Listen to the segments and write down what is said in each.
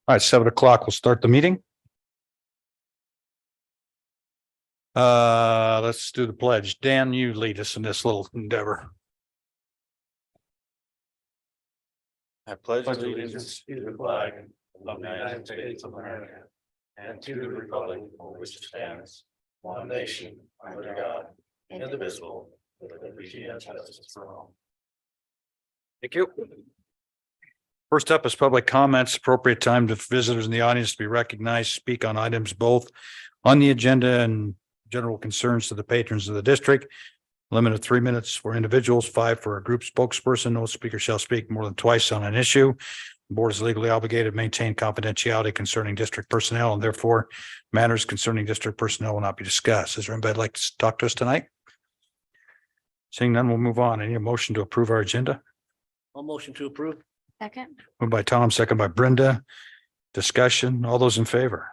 All right, 7 o'clock. We'll start the meeting. Let's do the pledge. Dan, you lead us in this little endeavor. I pledge allegiance to the flag of the United States of America and to the republic for which it stands, one nation, under God, indivisible, with liberty and justice for all. Thank you. First up is public comments. Appropriate time to visitors in the audience to be recognized, speak on items both on the agenda and general concerns to the patrons of the district. Limit of 3 minutes for individuals, 5 for a group spokesperson. No speaker shall speak more than twice on an issue. The board is legally obligated to maintain confidentiality concerning district personnel, and therefore matters concerning district personnel will not be discussed. Is there anybody like to talk to us tonight? Seeing none, we'll move on. Any motion to approve our agenda? I'll motion to approve. Second. Moved by Tom, second by Brenda. Discussion. All those in favor?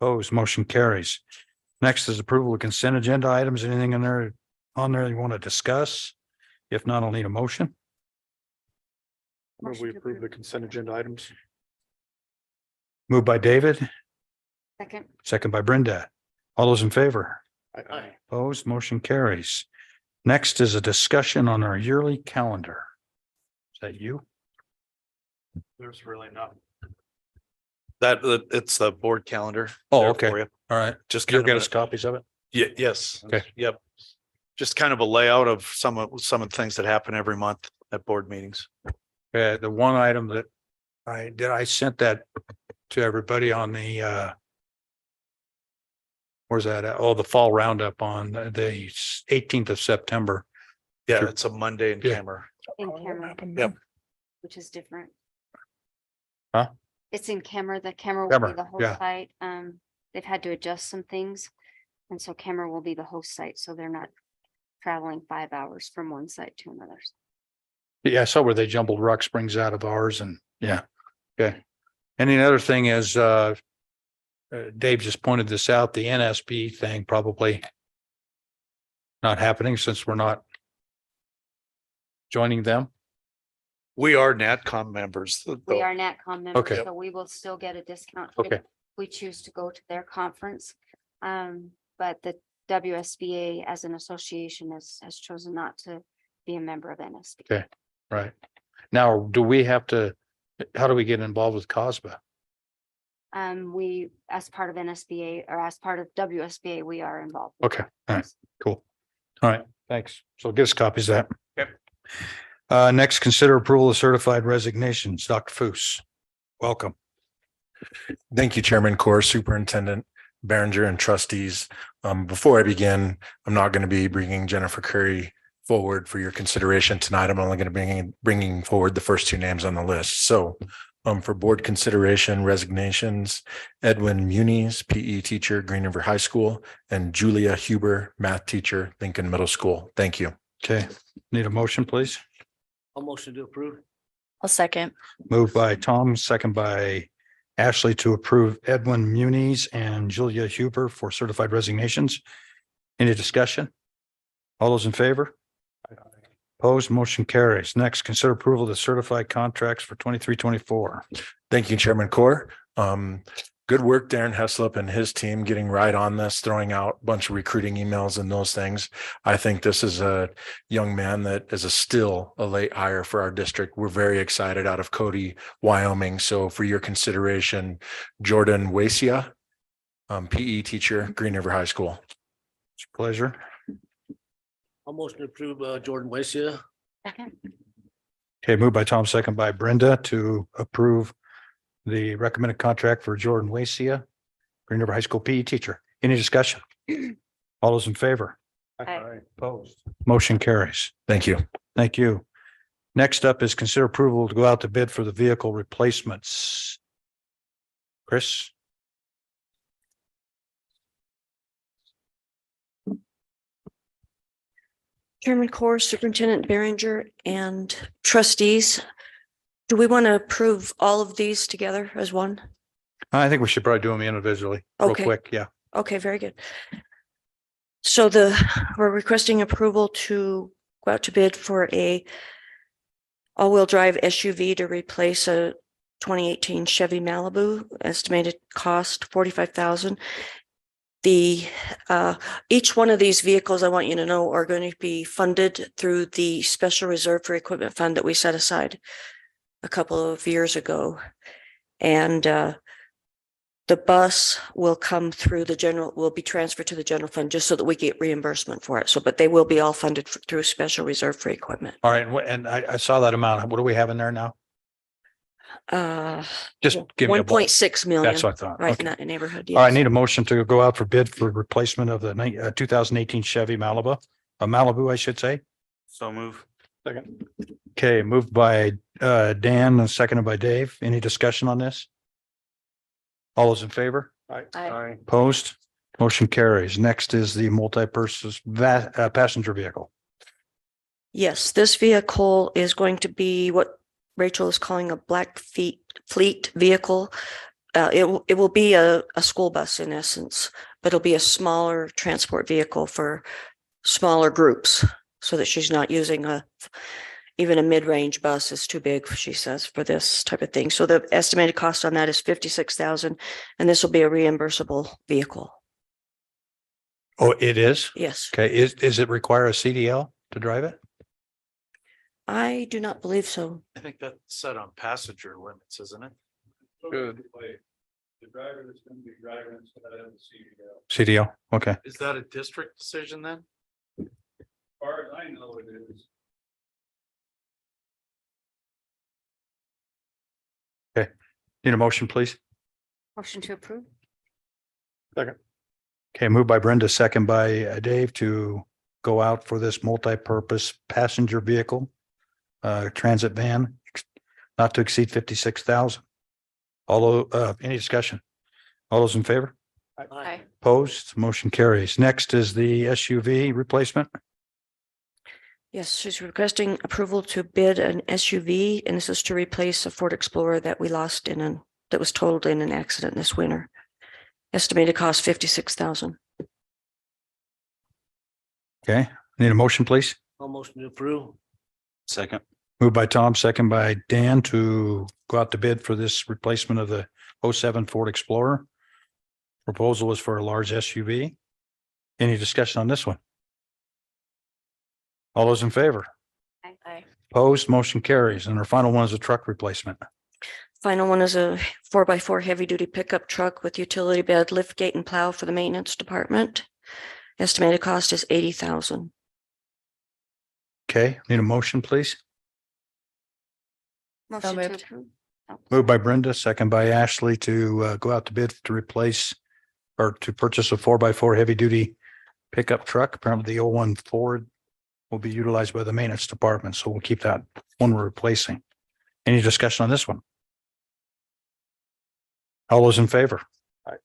Opposed, motion carries. Next is approval of consent agenda items. Anything on there you want to discuss? If not, I'll need a motion. Move we approve the consent agenda items. Moved by David, Second. second by Brenda. All those in favor? Aye. Opposed, motion carries. Next is a discussion on our yearly calendar. Is that you? There's really not. That it's the board calendar. Oh, there okay. for you. All right. Just You'll kind get of us copies of it? yes. Okay. Yep. Just kind of a layout of some of the things that happen every month at board meetings. The one item that I sent that to everybody on the where's that at? Oh, the fall roundup on the 18th of September. Yeah, Sure. it's a Monday in Yeah. camera. In camera. Yep. Which is different. Huh? It's in camera. The camera will Camera, be the host yeah. site. They've had to adjust some things. And so camera will be the host site. So they're not traveling 5 hours from one site to another. Yeah, I saw where they jumbled Rock Springs out of ours and yeah. Okay. And the other thing is Dave just pointed this out, the NSP thing probably not happening since we're not joining them. We are NatCom members. We are NatCom members, Okay. so we will still get a discount. Okay. If we choose to go to their conference. But the WSBA as an association has chosen not to be a member of NSB. Okay. Right. Now, how do we get involved with COSBA? We, as part of NSBA or as part of WSBA, we are involved. Okay. All right. Cool. All right. Thanks. So get us copies of that. Yep. Next, consider approval of certified resignations. Dr. Foos, welcome. Thank you, Chairman, Corps, Superintendent Behringer, and trustees. Before I begin, I'm not going to be bringing Jennifer Curry forward for your consideration tonight. I'm only going to be bringing forward the first 2 names on the list. So for board consideration, resignations, Edwin Muniz, PE teacher, Green River High School, and Julia Huber, math teacher, Lincoln Middle School. Thank you. Okay. Need a motion, please? I'll motion to approve. I'll second. Moved by Tom, second by Ashley to approve Edwin Muniz and Julia Huber for certified resignations. Any discussion? All those in favor? Opposed, motion carries. Next, consider approval of the certified contracts for 23-24. Thank you, Chairman Corr. Good work, Darren Heslop and his team getting right on this, throwing out a bunch of recruiting emails and those things. I think this is a young man that is still a late hire for our district. We're very excited out of Cody, Wyoming. So for your consideration, Jordan Wasia, PE teacher, Green River High School. It's a pleasure. I'll motion to approve Jordan Wasia. Second. Okay, moved by Tom, second by Brenda to approve the recommended contract for Jordan Wasia, Green River High School PE teacher. Any discussion? All those in favor? Aye. Opposed. Motion carries. Thank you. Thank you. Next up is consider approval to go out to bid for the vehicle replacements. Chris? Chairman Corr, Superintendent Behringer, and trustees. Do we want to approve all of these together as one? I think we should probably do them individually, real Okay. quick. Yeah. Okay, very good. So we're requesting approval to go out to bid for a all-wheel drive SUV to replace a 2018 Chevy Malibu, estimated cost 45,000. The each one of these vehicles, I want you to know, are going to be funded through the Special Reserve for Equipment Fund that we set aside a couple of years ago. And the bus will come through will be transferred to the general fund just so that we get reimbursement for it. So, but they will be all funded through Special Reserve for Equipment. All right, and I saw that amount. What do we have in there now? Just give me a ball. 1.6 million. That's what I thought. Right in Okay. that neighborhood. All right, I Yes. need a motion to go out for bid for replacement of the 2018 Chevy Malibu, Malibu, I should say. So move. Second. Okay, moved by Dan and seconded by Dave. Any discussion on this? All those in favor? Aye. Opposed? Motion carries. Next is the multi-purpose passenger vehicle. Yes, this vehicle is going to be what Rachel is calling a black fleet vehicle. It will be a school bus in essence, but it'll be a smaller transport vehicle for smaller groups so that she's not using even a mid-range bus is too big, she says, for this type of thing. So the estimated cost on that is 56,000, and this will be a reimbursable vehicle. Oh, it is? Yes, Okay, is it require a CDL to drive it? I do not believe so. I think that's set on passenger limits, isn't it? Good. The driver that's gonna be driving instead of the CDL. CDL, okay. Is that a district decision then? As far as I know, it is. Need a motion, please? Motion to approve? Okay, moved by Brenda, second by Dave to go out for this multi-purpose passenger vehicle, transit van, not to exceed 56,000. Although, any discussion? All those in favor? Aye. Opposed? Motion carries. Next is the SUV replacement. Yes, she's requesting approval to bid an SUV, and this is to replace a Ford Explorer that we lost that was totaled in an accident this winter. Estimated cost 56,000. Okay, need a motion, please? Almost to approve. Second. Moved by Tom, second by Dan to go out to bid for this replacement of the 07 Ford Explorer. Proposal is for a large SUV. Any discussion on this one? All those in favor? Aye. Opposed? Motion carries. And our final one is a truck replacement. Final one is a 4x4 heavy-duty pickup truck with utility bed, lift gate, and plow for the maintenance department. Estimated cost is 80,000. Okay, need a motion, please? Motion to moved. approve? Moved by Brenda, second by Ashley to go out to bid to replace or to purchase a 4x4 heavy-duty pickup truck. Apparently the 01 Ford will be utilized by the maintenance department, so we'll keep that one we're replacing. Any discussion on this one? All those in favor?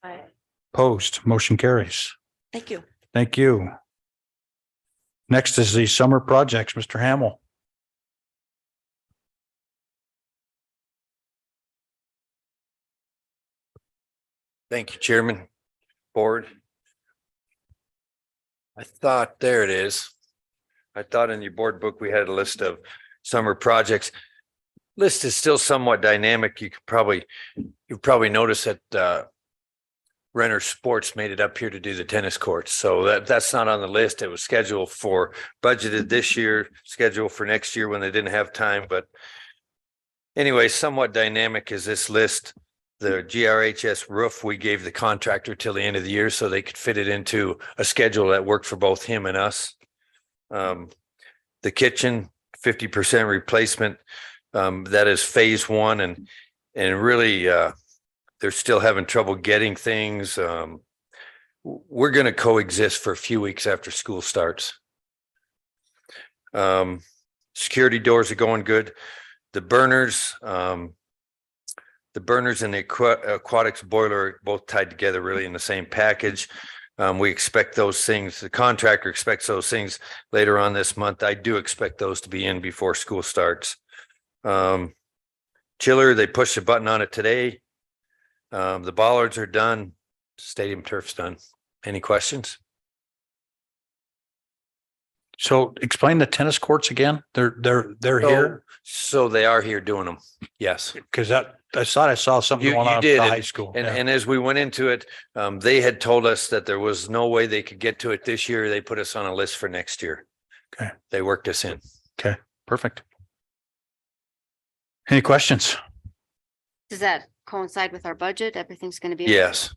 Aye. Opposed? Motion carries. Thank you. Thank you. Next is the summer projects, Mr. Hamel. Thank you, Chairman, Board. I thought, there it is. I thought in your board book, we had a list of summer projects. List is still somewhat dynamic. You've probably noticed that Renner Sports made it up here to do the tennis courts. So that's not on the list. It was scheduled for budgeted this year, scheduled for next year when they didn't have time. But anyway, somewhat dynamic is this list. The GRHS roof, we gave the contractor till the end of the year so they could fit it into a schedule that worked for both him and us. The kitchen, 50% replacement. That is phase one, and really they're still having trouble getting things. We're going to coexist for a few weeks after school starts. Security doors are going good. The burners and the aquatics boiler are both tied together really in the same package. We expect those things, the contractor expects those things later on this month. I do expect those to be in before school starts. Chiller, they pushed the button on it today. The bollards are done. Stadium turf's done. Any questions? So explain the tennis courts again. They're So- here So they are here doing them. Yes. because I thought I saw something You- going you on at did, the and- high school. And, Yeah. and as we went into it, they had told us that there was no way they could get to it this year. They put us on a list for next year. Okay. They worked us in. Perfect. Any questions? Does that coincide with our budget? Everything's gonna be. Yes.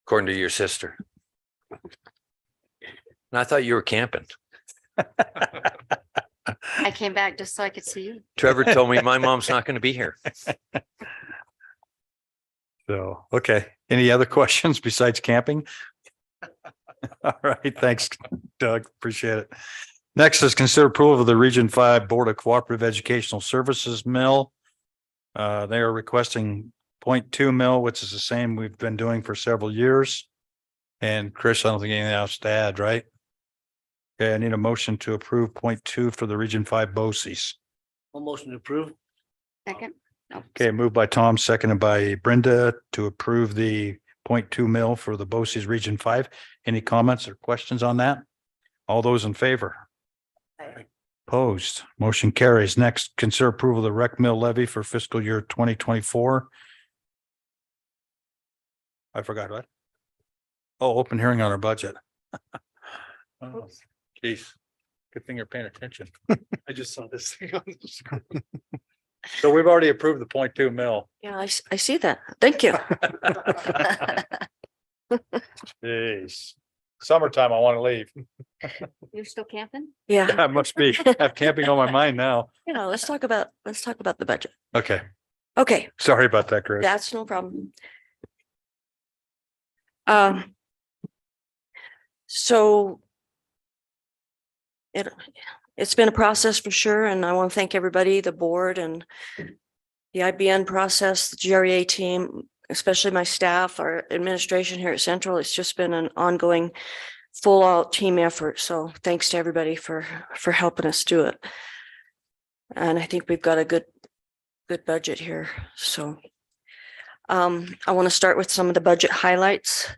According to your sister. And I thought you were camping. I came back just so I could see you. Trevor told me my mom's not going to be here. So, okay. Any other questions besides camping? All right. Thanks, Doug. Appreciate it. Next is consider approval of the Region 5 Board of Cooperative Educational Services mill. They are requesting 0.2 mil, which is the same we've been doing for several years. And Chris, I don't think anything else to add, right? Okay, I need a motion to approve 0.2 for the Region 5 BOCES. One motion to approve. Second. No. Okay, moved by Tom, seconded by Brenda to approve the 0.2 mil for the BOCES Region 5. Any comments or questions on that? All those in favor? Opposed, motion carries. Next, consider approval of the rec mill levy for fiscal year 2024. I forgot what? Oh, open hearing on our budget. Oh, geez, good thing you're paying attention. I just saw this thing on the screen. So we've already approved the 0.2 mil. Yeah, I see that. Thank you. Jeez, summertime, I want to leave. You're still camping? Yeah, I must be, I have camping on my mind now. let's talk about the budget. Okay, Okay, sorry about that, Chris. that's no problem. So it's been a process for sure, and I want to thank everybody, the board and the IBN process, the GREA team, especially my staff, our administration here at Central. It's just been an ongoing full out team effort. So thanks to everybody for helping us do it. And I think we've got a good budget here. So I want to start with some of the budget highlights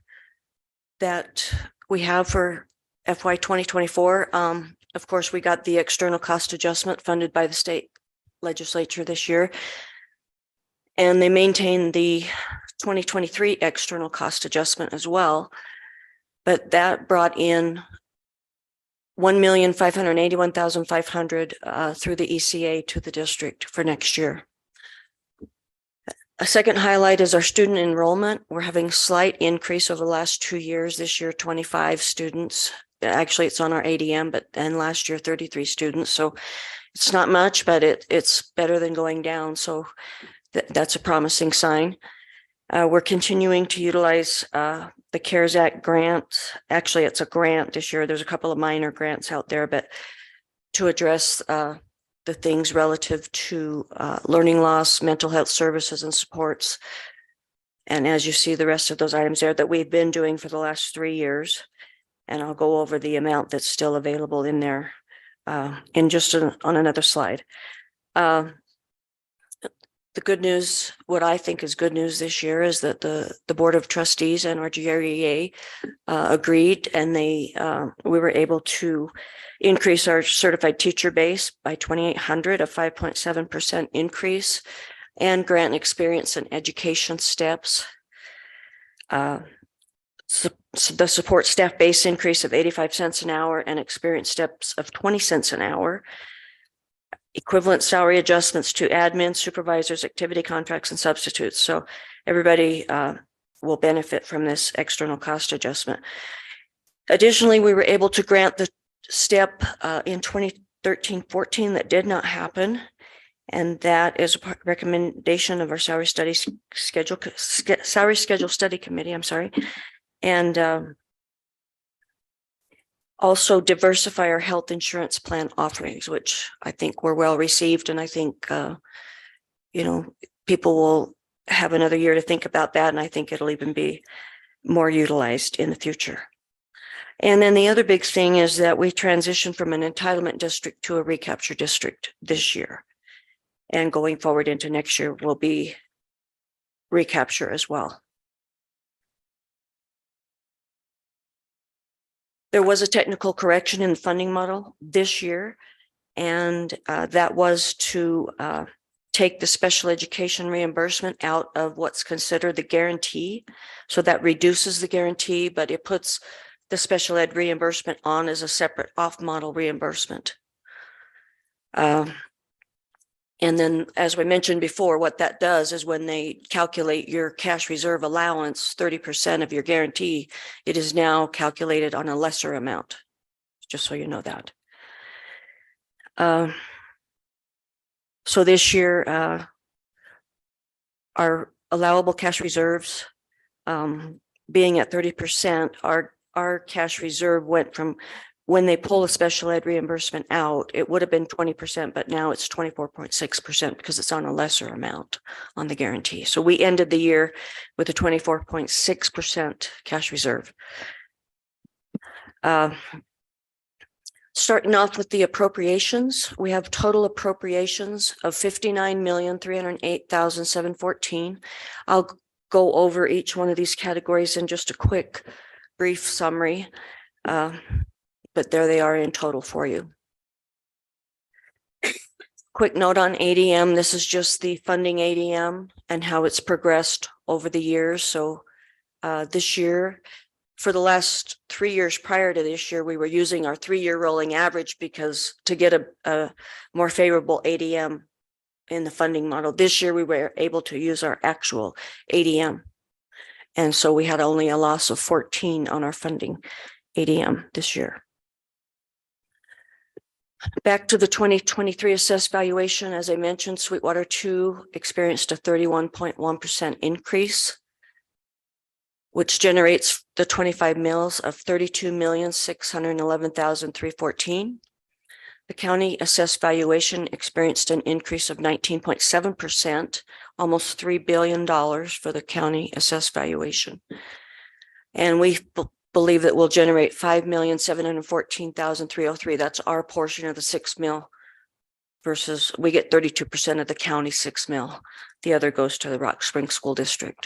that we have for FY 2024. Of course, we got the external cost adjustment funded by the state legislature this year. And they maintained the 2023 external cost adjustment as well. But that brought in $1,581,500 through the ECA to the district for next year. A second highlight is our student enrollment. We're having slight increase over the last 2 years. This year, 25 students. Actually, it's on our ADM, and last year, 33 students. So it's not much, but it's better than going down. So that's a promising sign. We're continuing to utilize the CARES Act grant. Actually, it's a grant this year. There's a couple of minor grants out there, but to address the things relative to learning loss, mental health services and supports. And as you see, the rest of those items there that we've been doing for the last 3 years. And I'll go over the amount that's still available in there in just on another slide. The good news, what I think is good news this year, is that the Board of Trustees and our GREA agreed, and we were able to increase our certified teacher base by 2,800, a 5.7% increase, and grant experience and education steps. So the support staff base increase of 85 cents an hour and experience steps of 20 cents an hour. Equivalent salary adjustments to admin, supervisors, activity contracts, and substitutes. So everybody will benefit from this external cost adjustment. Additionally, we were able to grant the step in 2013-14 that did not happen. And that is a recommendation of our salary schedule study committee. I'm sorry. And also diversify our health insurance plan offerings, which I think were well received. And I think, people will have another year to think about that. And I think it'll even be more utilized in the future. And then the other big thing is that we transitioned from an entitlement district to a recapture district this year. And going forward into next year will be recapture as well. There was a technical correction in the funding model this year, and that was to take the special education reimbursement out of what's considered the guarantee. So that reduces the guarantee, but it puts the special ed reimbursement on as a separate off-model reimbursement. And then, as we mentioned before, what that does is when they calculate your cash reserve allowance, 30% of your guarantee, it is now calculated on a lesser amount, just so you know that. So this year, our allowable cash reserves being at 30%, our cash reserve went from, when they pull a special ed reimbursement out, it would have been 20%, but now it's 24.6% because it's on a lesser amount on the guarantee. So we ended the year with a 24.6% cash reserve. Starting off with the appropriations, we have total appropriations of 59,308,714. I'll go over each one of these categories in just a quick, brief summary. But there they are in total for you. Quick note on ADM. This is just the funding ADM and how it's progressed over the years. So this year, for the last 3 years prior to this year, we were using our 3-year rolling average because to get a more favorable ADM in the funding model. This year, we were able to use our actual ADM. And so we had only a loss of 14 on our funding ADM this year. Back to the 2023 assessed valuation, as I mentioned, Sweetwater 2 experienced a 31.1% increase, which generates the 25 mills of 32,611,314. The county assessed valuation experienced an increase of 19.7%, almost $3 billion for the county assessed valuation. And we believe that will generate 5,714,303. That's our portion of the 6 mil versus we get 32% of the county 6 mil. The other goes to the Rock Springs School District.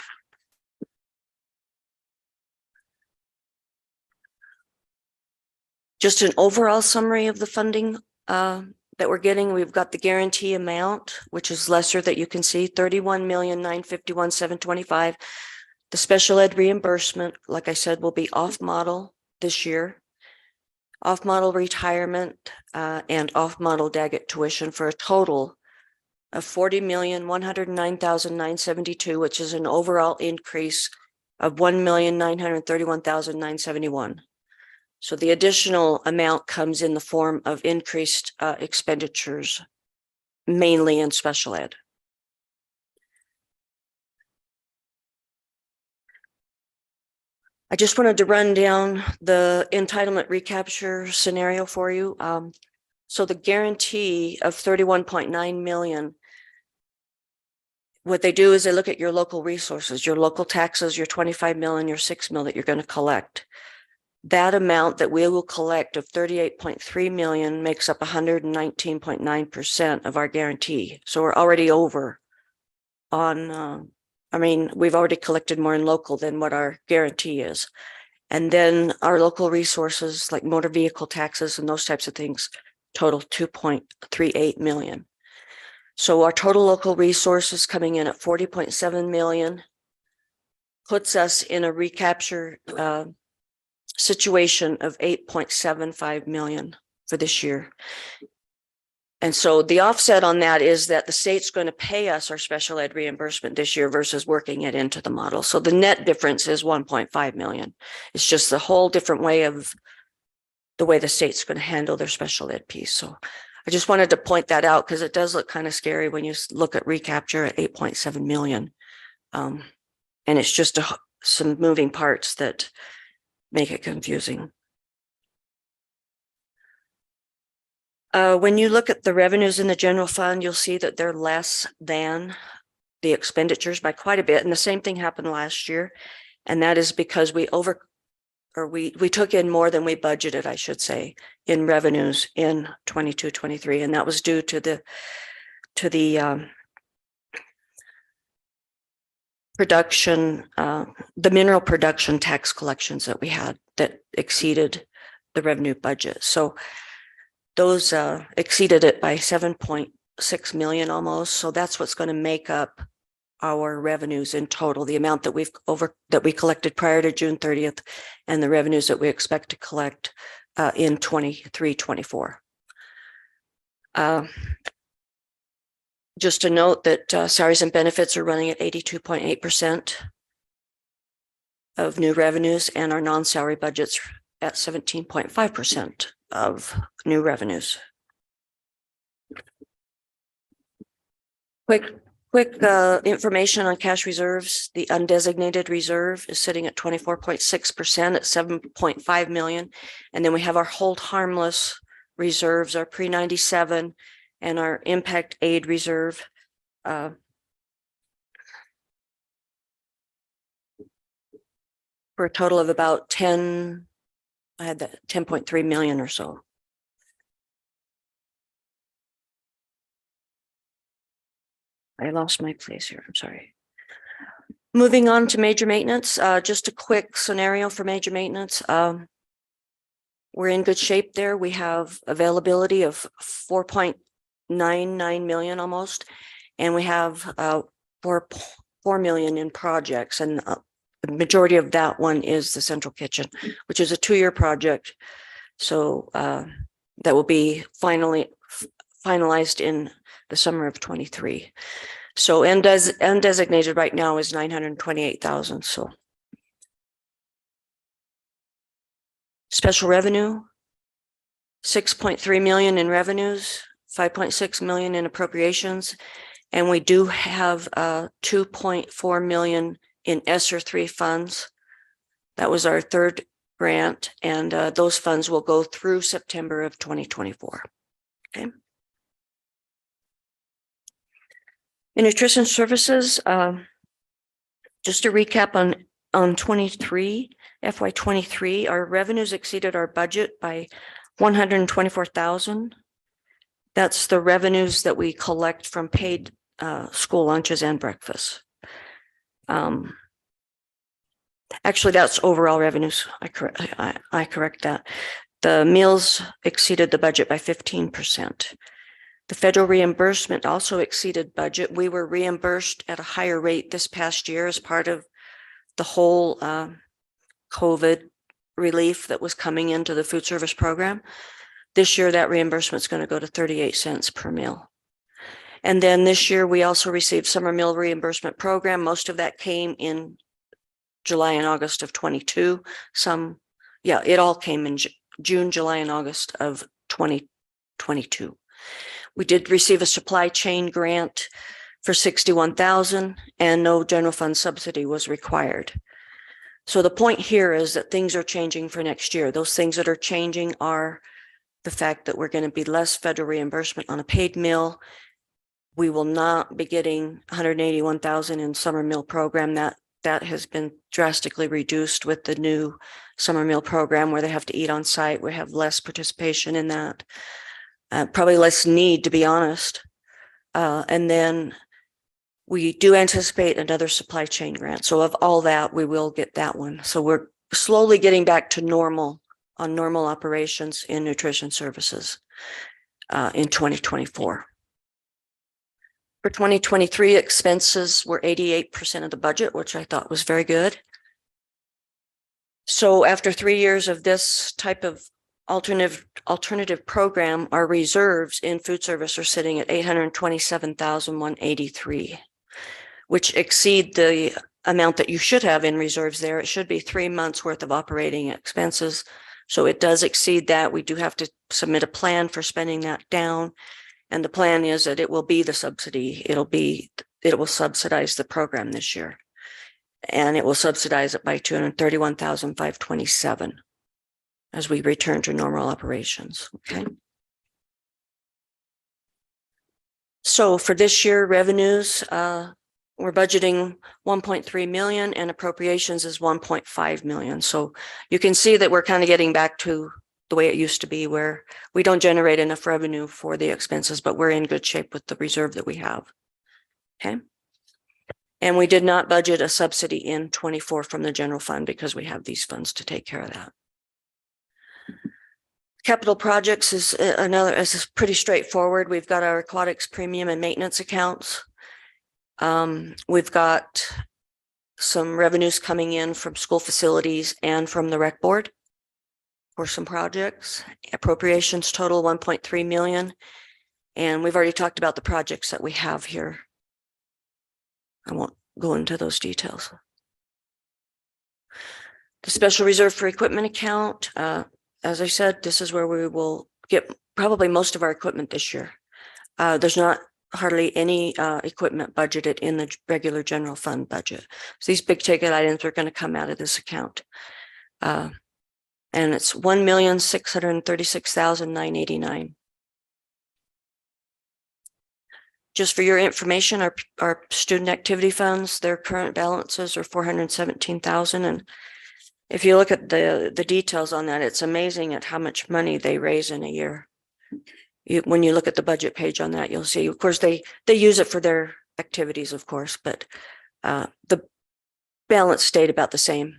Just an overall summary of the funding that we're getting. We've got the guarantee amount, which is lesser that you can see, 31,951,725. The special ed reimbursement, like I said, will be off-model this year. Off-model retirement and off-model Daggett tuition for a total of 40,109,972, which is an overall increase of 1,931,971. So the additional amount comes in the form of increased expenditures, mainly in special ed. I just wanted to run down the entitlement recapture scenario for you. So the guarantee of 31.9 million, what they do is they look at your local resources, your local taxes, your 25 mil and your 6 mil that you're going to collect. That amount that we will collect of 38.3 million makes up 119.9% of our guarantee. So we're already over on we've already collected more in local than what our guarantee is. And then our local resources like motor vehicle taxes and those types of things total 2.38 million. So our total local resources coming in at 40.7 million puts us in a recapture situation of 8.75 million for this year. And so the offset on that is that the state's going to pay us our special ed reimbursement this year versus working it into the model. So the net difference is 1.5 million. It's just a whole different way of the way the state's going to handle their special ed piece. So I just wanted to point that out because it does look kind of scary when you look at recapture at 8.7 million. And it's just some moving parts that make it confusing. When you look at the revenues in the general fund, you'll see that they're less than the expenditures by quite a bit. And the same thing happened last year. And that is because we took in more than we budgeted, I should say, in revenues in 22-23. And that was due to the production, the mineral production tax collections that we had that exceeded the revenue budget. So those exceeded it by 7.6 million almost. So that's what's going to make up our revenues in total, the amount that we collected prior to June 30th and the revenues that we expect to collect in 23-24. Just to note that salaries and benefits are running at 82.8% of new revenues, and our non-salary budgets at 17.5% of new revenues. Quick information on cash reserves. The undesignated reserve is sitting at 24.6% at 7.5 million. And then we have our hold harmless reserves, our pre-97 and our impact aid reserve. For a total of about 10.3 million or so. I lost my place here. I'm sorry. Moving on to major maintenance, just a quick scenario for major maintenance. We're in good shape there. We have availability of 4.99 million almost, and we have 4 million in projects, and the majority of that one is the central kitchen, which is a 2-year project. So that will be finalized in the summer of 23. So undesignated right now is 928,000. So special revenue, 6.3 million in revenues, 5.6 million in appropriations, and we do have 2.4 million in ESSER 3 funds. That was our third grant, and those funds will go through September of 2024. Okay. In nutrition services, just to recap on 23, FY23, our revenues exceeded our budget by 124,000. That's the revenues that we collect from paid school lunches and breakfast. Actually, that's overall revenues. I correct that. The meals exceeded the budget by 15%. The federal reimbursement also exceeded budget. We were reimbursed at a higher rate this past year as part of the whole COVID relief that was coming into the food service program. This year, that reimbursement is going to go to 38 cents per meal. And then this year, we also received summer meal reimbursement program. Most of that came in July and August of 22. It all came in June, July, and August of 2022. We did receive a supply chain grant for 61,000, and no general fund subsidy was required. So the point here is that things are changing for next year. Those things that are changing are the fact that we're going to be less federal reimbursement on a paid meal. We will not be getting 181,000 in summer meal program. That has been drastically reduced with the new summer meal program where they have to eat on site. We have less participation in that, probably less need, to be honest. And then we do anticipate another supply chain grant. So of all that, we will get that one. So we're slowly getting back to normal operations in nutrition services in 2024. For 2023, expenses were 88% of the budget, which I thought was very good. So after 3 years of this type of alternative program, our reserves in food service are sitting at 827,183, which exceed the amount that you should have in reserves there. It should be 3 months worth of operating expenses. So it does exceed that. We do have to submit a plan for spending that down. And the plan is that it will be the subsidy. It will subsidize the program this year. And it will subsidize it by 231,527 as we return to normal operations. Okay. So for this year, revenues, we're budgeting 1.3 million and appropriations is 1.5 million. So you can see that we're kind of getting back to the way it used to be, where we don't generate enough revenue for the expenses, but we're in good shape with the reserve that we have. Okay. And we did not budget a subsidy in 24 from the general fund because we have these funds to take care of that. Capital projects is another, is pretty straightforward. We've got our aquatics premium and maintenance accounts. We've got some revenues coming in from school facilities and from the rec board for some projects. Appropriations total 1.3 million. And we've already talked about the projects that we have here. I won't go into those details. The special reserve for equipment account, as I said, this is where we will get probably most of our equipment this year. There's not hardly any equipment budgeted in the regular general fund budget. So these big ticket items are going to come out of this account. And it's 1,636,989. Just for your information, our student activity funds, their current balances are 417,000. And if you look at the details on that, it's amazing at how much money they raise in a year. When you look at the budget page on that, you'll see, of course, they use it for their activities, of course, but the balance stayed about the same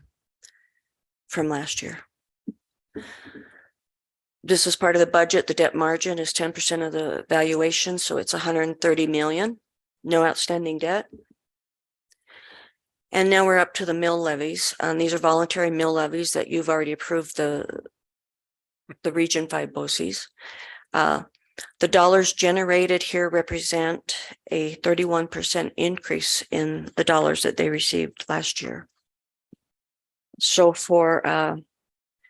from last year. This is part of the budget. The debt margin is 10% of the valuation, so it's 130 million, no outstanding debt. And now we're up to the mill levies. These are voluntary mill levies that you've already approved the Region 5 BOCES. The dollars generated here represent a 31% increase in the dollars that they received last year. So for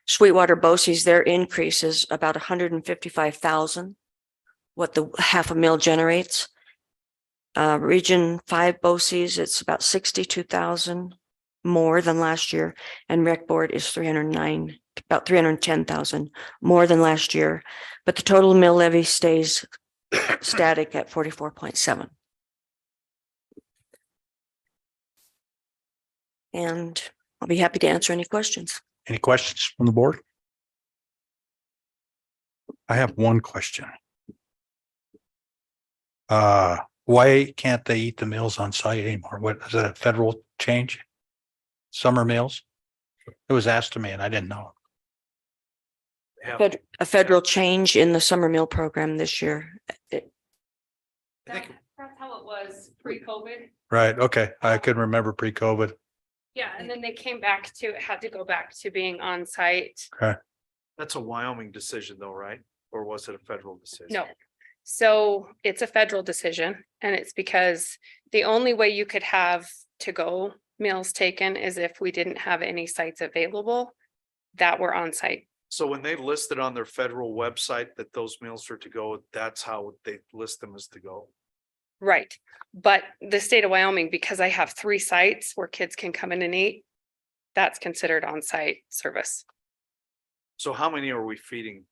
Sweetwater BOCES, their increase is about 155,000, what the half a mil generates. Region 5 BOCES, it's about 62,000 more than last year, and Rec Board is 309, about 310,000 more than last year, but the total mill levy stays static at 44.7. And I'll be happy to answer any questions. Any questions from the board? I have one question. Why can't they eat the meals on site anymore? What is that, a federal change? Summer meals? It was asked to me and I didn't know. A federal change in the summer meal program this year. That's how it was pre-COVID. Right, okay. I couldn't remember pre-COVID. Yeah, and then they came back to, it had to go back to being on site. Okay. That's a Wyoming decision though, right? Or was it a federal decision? No. So it's a federal decision, and it's because the only way you could have to-go meals taken is if we didn't have any sites available that were on site. So when they listed on their federal website that those meals are to go, that's how they list them as to go. Right. But the state of Wyoming, because I have 3 sites where kids can come in and eat, that's considered on-site service. So how many are we feeding?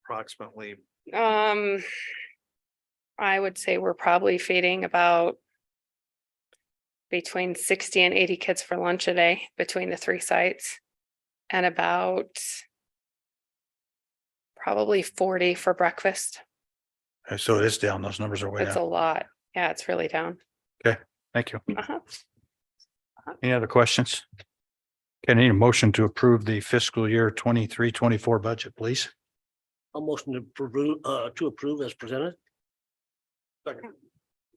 Approximately. I would say we're probably feeding about between 60 and 80 kids for lunch a day between the 3 sites, and about probably 40 for breakfast. So it is down. Those numbers are way It's a down. lot. Yeah, it's really down. Thank you. Uh-huh. Any other questions? Can I need a motion to approve the fiscal year 23-24 budget, please? A motion to approve as presented.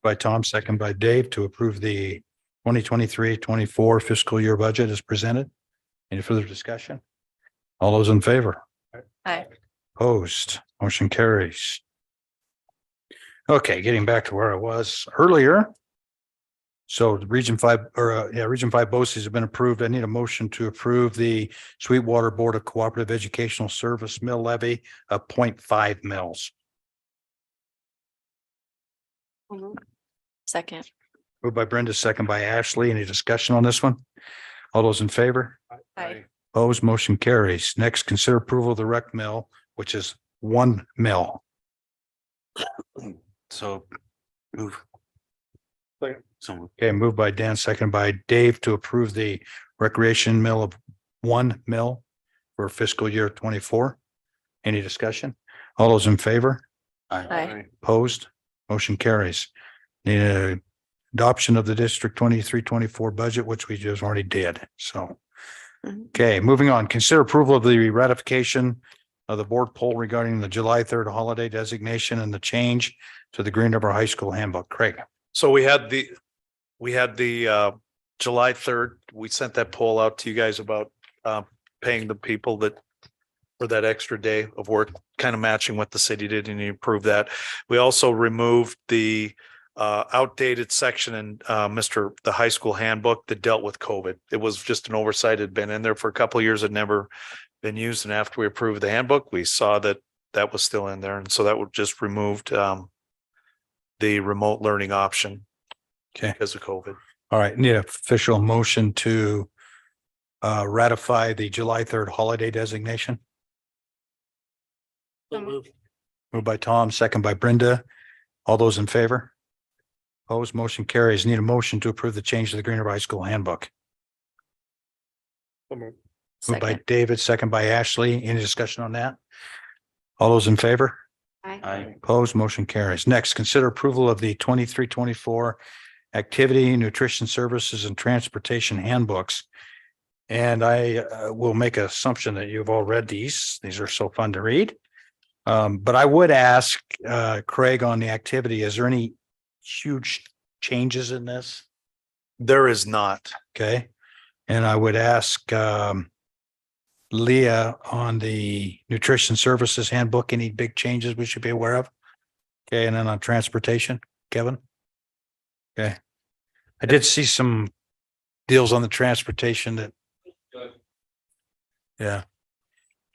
By Tom, second by Dave, to approve the 2023-24 fiscal year budget as presented. Any further discussion? All those in favor? Aye. Opposed, motion carries. Okay, getting back to where I was earlier. So the Region 5 Region 5 BOCES have been approved. I need a motion to approve the Sweetwater Board of Cooperative Educational Service mill levy of 0.5 mils. Second. Moved by Brenda, second by Ashley. Any discussion on this one? All those in favor? Aye. Opposed, motion carries. Next, consider approval of the rec mill, which is 1 mil. So move. So Okay, moved by Dan, second by Dave to approve the recreation mill of 1 mil for fiscal year 24. Any discussion? All those in favor? Aye. Opposed? Motion carries. Need a adoption of the District 23-24 budget, which we just already did. So, Mhm. okay, moving on. Consider approval of the ratification of the board poll regarding the July 3rd holiday designation and the change to the Green River High School handbook. Craig. So we had the July 3rd, we sent that poll out to you guys about paying the people that for that extra day of work, kind of matching what the city did, and you approved that. We also removed the outdated section in the high school handbook that dealt with COVID. It was just an oversight. It had been in there for a couple of years, had never been used. And after we approved the handbook, we saw that that was still in there. And so that would just removed the remote learning option. Okay. Because of COVID. All right, need an official motion to ratify the July 3rd holiday designation. Moved by Tom, second by Brenda. All those in favor? Opposed, motion carries. Need a motion to approve the change to the Green River High School handbook. Moved by Second. David, second by Ashley. Any discussion on that? All those in favor? Aye. Opposed, motion carries. Next, consider approval of the 23-24 activity, nutrition services and transportation handbooks. And I will make an assumption that you've all read these. These are so fun to read. But I would ask Craig on the activity, is there any huge changes in this? There is not. Okay. And I would ask Leah on the nutrition services handbook, any big changes we should be aware of? Okay. And then on transportation, Kevin? Okay. I did see some deals on the transportation that. Yeah.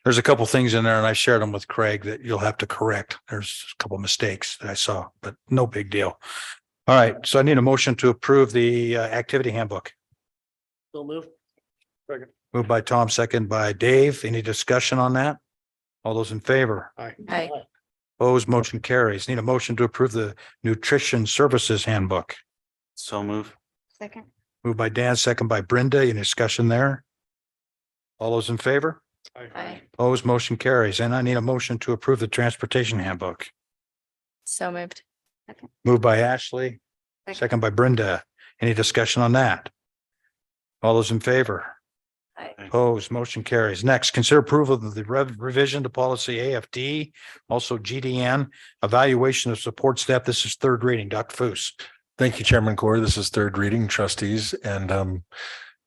There's a couple things in there and I shared them with Craig that you'll have to correct. There's a couple mistakes that I saw, but no big deal. All right. So I need a motion to approve the activity handbook. So move. Moved by Tom, second by Dave. Any discussion on that? All those in favor? Aye. Opposed, motion carries. Need a motion to approve the nutrition services handbook. So move. Second. Moved by Dan, second by Brenda. Any discussion there? All those in favor? Aye. Opposed, motion carries. And I need a motion to approve the transportation handbook. So moved. Moved by Ashley, second by Brenda. Any discussion on that? All those in favor? Aye. Opposed, motion carries. Next, consider approval of the revision to policy AFD, also GDN, evaluation of support staff. This is third reading. Dr. Foos. Thank you, Chairman Core. This is third reading, trustees, and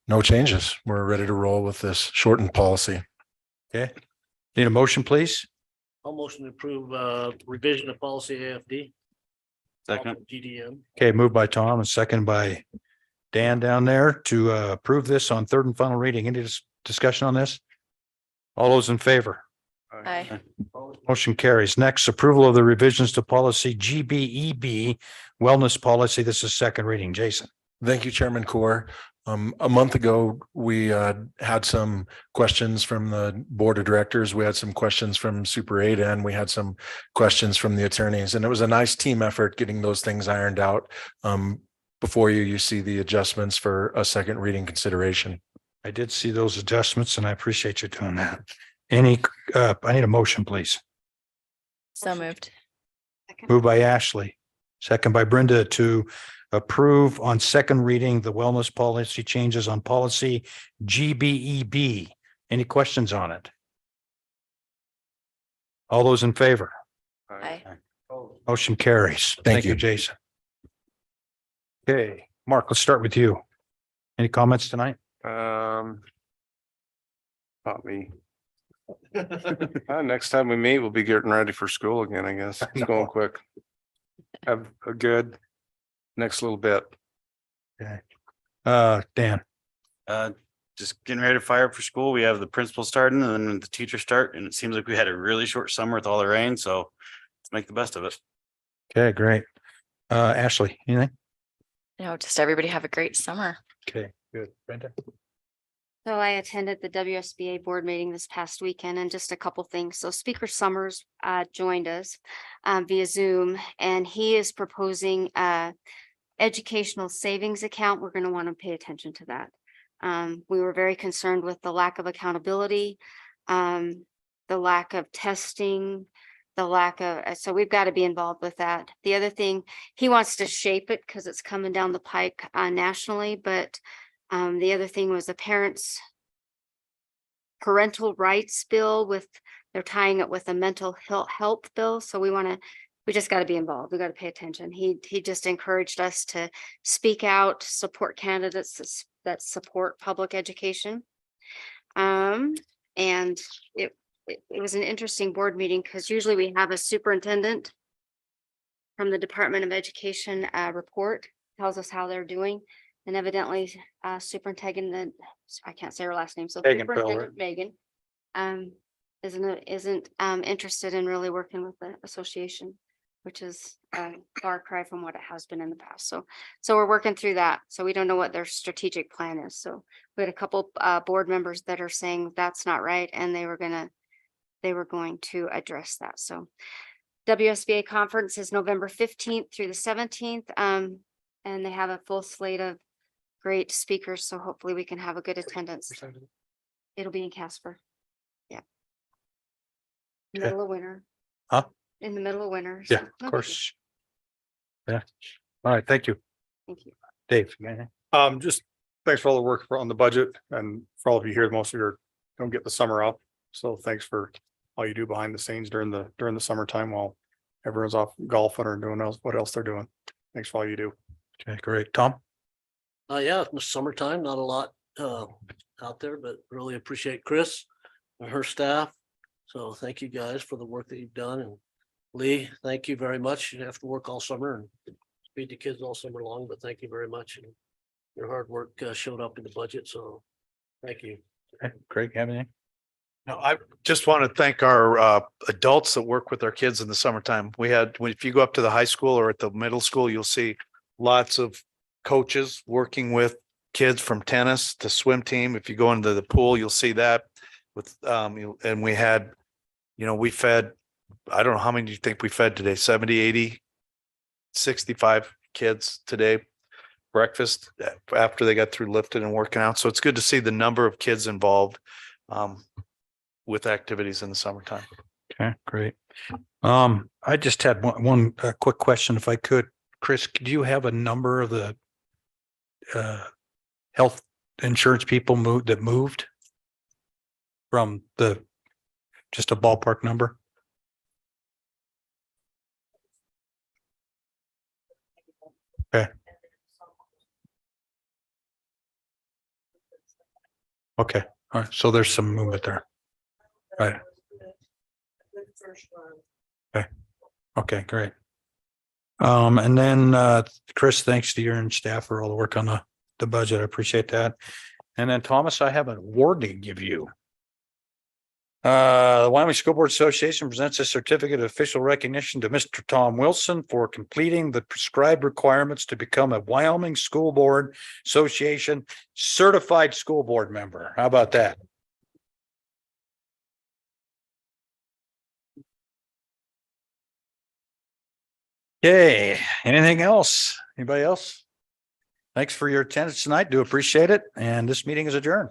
no changes. We're ready to roll with this shortened policy. Okay. Need a motion, please? I'll motion to approve revision of policy AFD. Second. GDM. Okay, moved by Tom and second by Dan down there to approve this on third and final reading. Any discussion on this? All those in favor? Aye. Motion carries. Next, approval of the revisions to policy GBEB wellness policy. This is second reading. Jason. Thank you, Chairman Core. A month ago, we had some questions from the board of directors. We had some questions from Super 8 and we had some questions from the attorneys. And it was a nice team effort getting those things ironed out. Before you see the adjustments for a second reading consideration. I did see those adjustments and I appreciate you doing that. I need a motion, please. So moved. Moved by Ashley, second by Brenda to approve on second reading the wellness policy changes on policy GBEB. Any questions on it? All those in favor? Aye. Motion carries. Thank you. Jason. Okay, Mark, let's start with you. Any comments tonight? Not me. Next time we meet, we'll be getting ready for school again, I guess. It's going quick. Have a good next little bit. Dan. Just getting ready to fire up for school. We have the principal starting and then the teachers start, and it seems like we had a really short summer with all the rain, so let's make the best of it. Okay, great. Ashley, anything? No, just everybody have a great summer. Okay, good. Brenda? So I attended the WSBA board meeting this past weekend and just a couple things. So Speaker Summers joined us via Zoom, and he is proposing educational savings account. We're going to want to pay attention to that. We were very concerned with the lack of accountability, the lack of testing, the lack of, so we've got to be involved with that. The other thing, he wants to shape it because it's coming down the pike nationally, but the other thing was the parental rights bill with they're tying it with a mental health bill. So we just got to be involved. We got to pay attention. He just encouraged us to speak out, support candidates that support public education. And it was an interesting board meeting because usually we have a superintendent from the Department of Education report, tells us how they're doing. And evidently Superintendent, I can't say her last name, so Megan Bell, Superintendent Megan isn't interested in really working with the association, which is a far cry from what it has been in the past. So we're working through that. So we don't know what their strategic plan is. So we had a couple board members that are saying that's not right, and they were going to address that. So WSBA conference is November 15th through the 17th. And they have a full slate of great speakers. So hopefully we can have a good attendance. It'll be in Casper. Yeah. Okay. Middle of winter. Huh? In the middle of winter. Yeah, so no of biggie. course. Yeah. All right. Thank you. Thank you. Dave. you got anything? Just thanks for all the work on the budget and for all of you here. Most of you don't get the summer off. So thanks for all you do behind the scenes during the summertime while everyone's off golfing or doing else, what else they're doing. Thanks for all you do. Okay, great. Tom? Yeah, in the summertime, not a lot out there, but really appreciate Chris and her staff. So thank you guys for the work that you've done. And Lee, thank you very much. You have to work all summer and feed the kids all summer long, but thank you very much. And your hard work showed up in the budget, so thank you. Okay, Craig, have anything? No, I just want to thank our adults that work with our kids in the summertime. If you go up to the high school or at the middle school, you'll see lots of coaches working with kids from tennis to swim team. If you go into the pool, you'll see that with and we had, we fed, I don't know how many do you think we fed today? 70, 80, 65 kids today. Breakfast after they got through lifting and working out. So it's good to see the number of kids involved with activities in the summertime. Okay, great. I just had one quick question, if I could. Chris, do you have a number of the health insurance people that moved from just a ballpark number? Okay. Okay, all right. So there's some movement there. Right. Okay, great. And then Chris, thanks to you and staff for all the work on the budget. I appreciate that. And then Thomas, I have an award to give you. The Wyoming School Board Association presents a certificate of official recognition to Mr. Tom Wilson for completing the prescribed requirements to become a Wyoming School Board Association certified school board member. How about that? Okay, anything else? Anybody else? Thanks for your attendance tonight. Do appreciate it. And this meeting is adjourned.